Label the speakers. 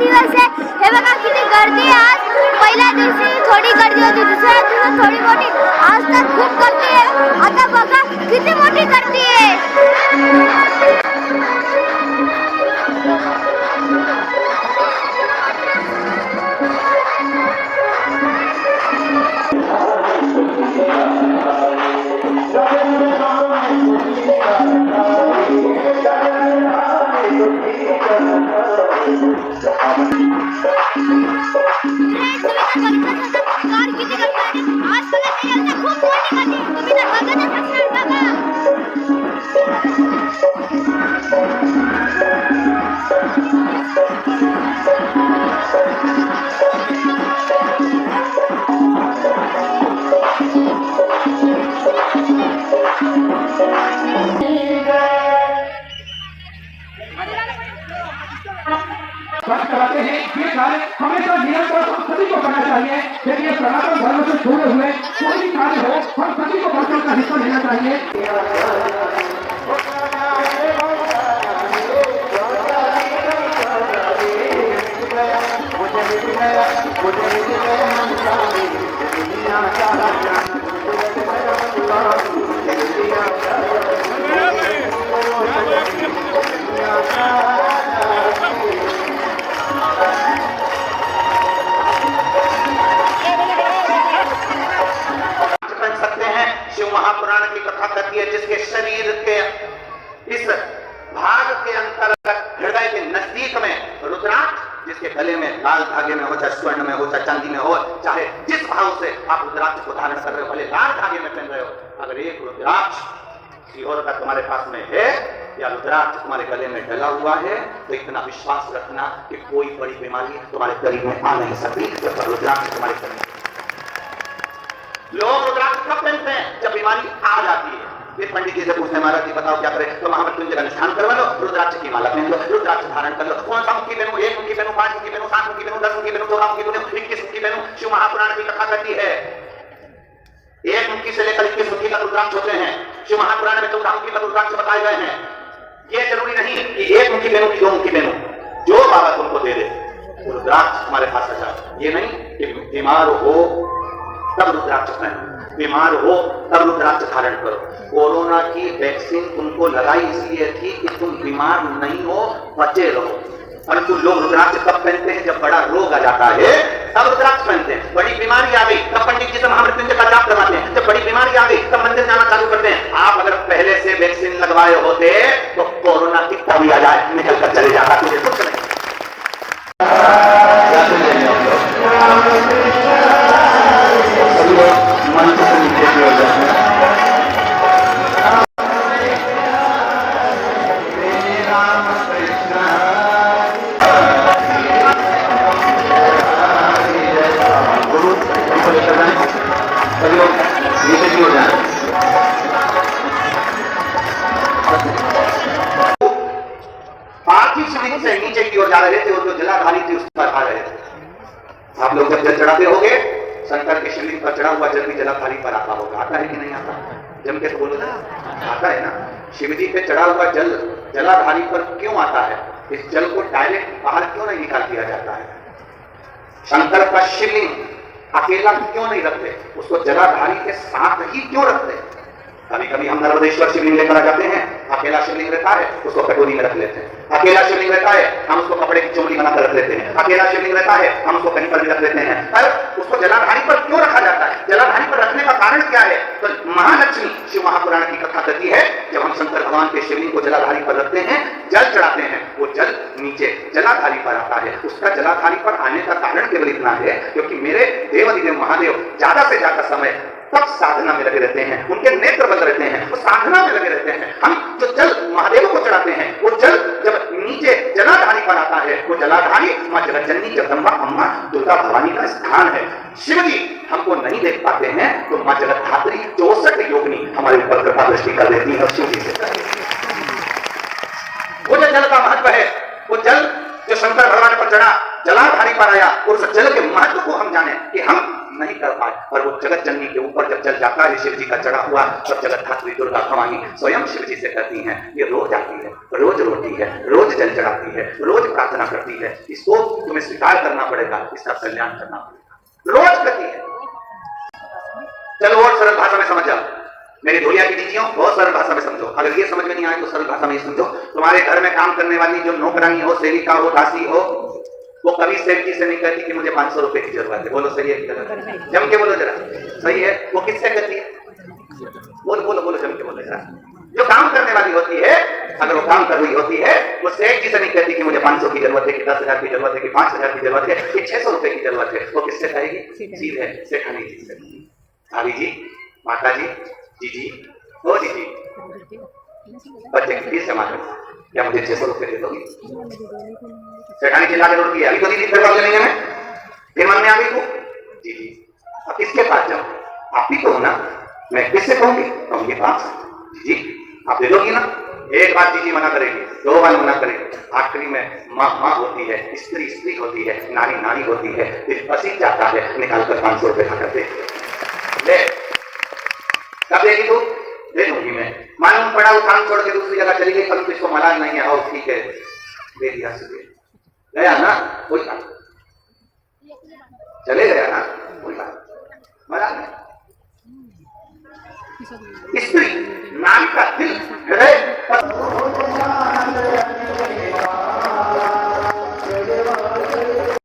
Speaker 1: दिवस आहे. हे बघा किती गर्दी आहे आज. पहिल्या दिवशी थोडी गर्दी होती, दुसऱ्या दिवशी थोडी मोठी, आज तर खूप गर्दी आहे. आता बघा किती मोठी गर्दी आहे.
Speaker 2: कराते हैं ये कार्य हमेशा निरंतर हम सभी को करना चाहिए. देखिए सनातन धर्म से जुड़े हुए कोई भी कार्य हो हम सभी को बढ़ का हिस्सा लेना चाहिए.
Speaker 3: महापुराण की कथा कहती है जिसके शरीर के इस भाग के अंतर्गत हृदय के नजदीक में रुद्राक्ष, जिसके गले में लाल धागे में हो, चाहे स्वर्ण में हो, चाहे चांदी में हो, चाहे जिस भाव से आप रुद्राक्ष को धारण कर रहे हो, भले लाल धागे में पहन रहे हो, अगर एक रुद्राक्ष सीहोर का तुम्हारे पास में है या रुद्राक्ष तुम्हारे गले में डला हुआ है, तो इतना विश्वास रखना कि कोई बड़ी बीमारी तुम्हारे करीब में आ नहीं सकती जब रुद्राक्ष तुम्हारे करीब. लोग रुद्राक्ष कब पहनते हैं? जब बीमारी आ जाती है. ये पंडित जी से पूछने महाराज जी बताओ क्या करें, तो महामृत्युंजय का अनुष्ठान करवा लो, रुद्राक्ष की माला पहन लो, रुद्राक्ष धारण कर लो. कौन सा मुखी पहनूं? 1 मुखी पहनूं, 5 मुखी पहनूं, 7 मुखी पहनूं, 10 मुखी पहनूं, 14 मुखी पहनूं, 21 मुखी पहनूं? शिव महापुराण की कथा कहती है 1 मुखी से लेकर 21 मुखी तक रुद्राक्ष होते हैं. शिव महापुराण में 14 मुखी तक रुद्राक्ष बताए गए हैं. ये जरूरी नहीं कि 1 मुखी पहनूं कि 2 मुखी पहनूं, जो बाबा तुमको दे दे रुद्राक्ष तुम्हारे पास आ जाए. ये नहीं कि बीमार हो तब रुद्राक्ष पहनो, बीमार हो तब रुद्राक्ष धारण करो. कोरोना की वैक्सीन तुमको लगाई इसलिए थी कि तुम बीमार नहीं हो, बचे रहो. परंतु लोग रुद्राक्ष कब पहनते हैं? जब बड़ा रोग आ जाता है तब रुद्राक्ष पहनते हैं. बड़ी बीमारी आ गई तब पंडित जी से महामृत्युंजय का जाप करवाते हैं. जब बड़ी बीमारी आ गई तब मंदिर जाना चालू करते हैं. आप अगर पहले से वैक्सीन लगवाए होते तो कोरोना की कभी आ जाए निकल कर चले जाता, तुझे कुछ नहीं. से नीचे की ओर जा रहे थे और जो जलाधारी थी उस पर आ रहे थे. आप लोग जब जल चढ़ाते होंगे, शंकर के शिवलिंग पर चढ़ा हुआ जल भी जलाधारी पर आता होगा. आता है कि नहीं आता? जम के तो बोलो ना, आता है ना. शिव जी पे चढ़ा हुआ जल जलाधारी पर क्यों आता है? इस जल को डायरेक्ट बाहर क्यों नहीं निकाल दिया जाता है? शंकर का शिवलिंग अकेला क्यों नहीं रखते? उसको जलाधारी के साथ ही क्यों रखते? कभी कभी हम नर्मदेश्वर शिवलिंग लेकर आ जाते हैं, अकेला शिवलिंग रहता है उसको कटोरी में रख लेते हैं. अकेला शिवलिंग रहता है हम उसको कपड़े की चोली बनाकर रख लेते हैं. अकेला शिवलिंग रहता है हम उसको कहीं पर भी रख लेते हैं. पर उसको जलाधारी पर क्यों रखा जाता है? जलाधारी पर रखने का कारण क्या है? तो महालक्ष्मी शिव महापुराण की कथा कहती है जब हम शंकर भगवान के शिवलिंग को जलाधारी पर रखते हैं, जल चढ़ाते हैं, वो जल नीचे जलाधारी पर आता है. उसका जलाधारी पर आने का कारण केवल इतना है क्योंकि मेरे देवाधिदेव महादेव ज्यादा से ज्यादा समय तब साधना में लगे रहते हैं, उनके नेत्र बंद रहते हैं, वो साधना में लगे रहते हैं. हम जो जल महादेव को चढ़ाते हैं वो जल जब नीचे जलाधारी पर आता है, वो जलाधारी मां जगतजननी जगदम्बा अम्मा दुर्गा भवानी का स्थान है. शिव जी हमको नहीं देख पाते हैं तो मां जगतधात्री 64 योगिनी हमारे ऊपर कृपा दृष्टि कर देती है. शिव जी से वो जो जल का महत्व है, वो जल जो शंकर भगवान पर चढ़ा जलाधारी पर आया, उस जल के महत्व को हम जाने कि हम नहीं कर पाए. और वो जगत जननी के ऊपर जब जल जाता है शिव जी का चढ़ा हुआ, तब जगत धात्री दुर्गा भवानी स्वयं शिव जी से कहती हैं, ये रोज आती है, रोज रोती है, रोज जल चढ़ाती है, रोज प्रार्थना करती है, इसको तुम्हें स्वीकार करना पड़ेगा, इसका कल्याण करना पड़ेगा, रोज करती है। चलो और सरल भाषा में समझ जाओ मेरी धोलिया की दीदियों, बहुत सरल भाषा में समझो। अगर ये समझ में नहीं आए तो सरल भाषा में समझो। तुम्हारे घर में काम करने वाली जो नौकरानी हो, सेविका हो, दासी हो, वो कभी सेठ जी से नहीं कहती कि मुझे 500 रुपए की जरूरत है। बोलो सही है कि गलत? जम के बोलो जरा, सही है। वो किससे कहती है? बोलो बोलो बोलो, जम के बोलो जरा। जो काम करने वाली होती है, अगर वो काम कर रही होती है, वो सेठ जी से नहीं कहती कि मुझे 500 की जरूरत है, कि 10,000 की जरूरत है, कि 5,000 की जरूरत है, कि 600 रुपए की जरूरत है। वो किससे कहेगी? सीधे सेठानी जी से। भाभी जी, माता जी, जीजी, ओ जीजी, बच्चे की फीस जमा कर, क्या मुझे 600 रुपए दे दोगी? सेठानी चिल्ला के रोती है, अभी तो दीदी फिर बात लेंगे मैं, फिर मन में आ गई तू जीजी, अब किसके पास जाऊं? आप ही तो हो ना, मैं किससे कहूंगी? कहूंगी पास। जीजी आप दे दोगी ना? एक बार जीजी मना करेगी, 2 बार मना करेगी, आखिरी में माँ माँ होती है, स्त्री स्त्री होती है, नारी नारी होती है, फिर पसीज जाता है, निकाल कर 500 रुपए खा करते ले। कब देगी तू? दे दूंगी मैं। मालूम पड़ा वो काम छोड़ के दूसरी जगह चली गई, कभी तो इसको मलाल नहीं है, और ठीक है दे दिया, गया ना, कोई बात, चले गया ना, कोई बात, मलाल नहीं। स्त्री नारी का दिल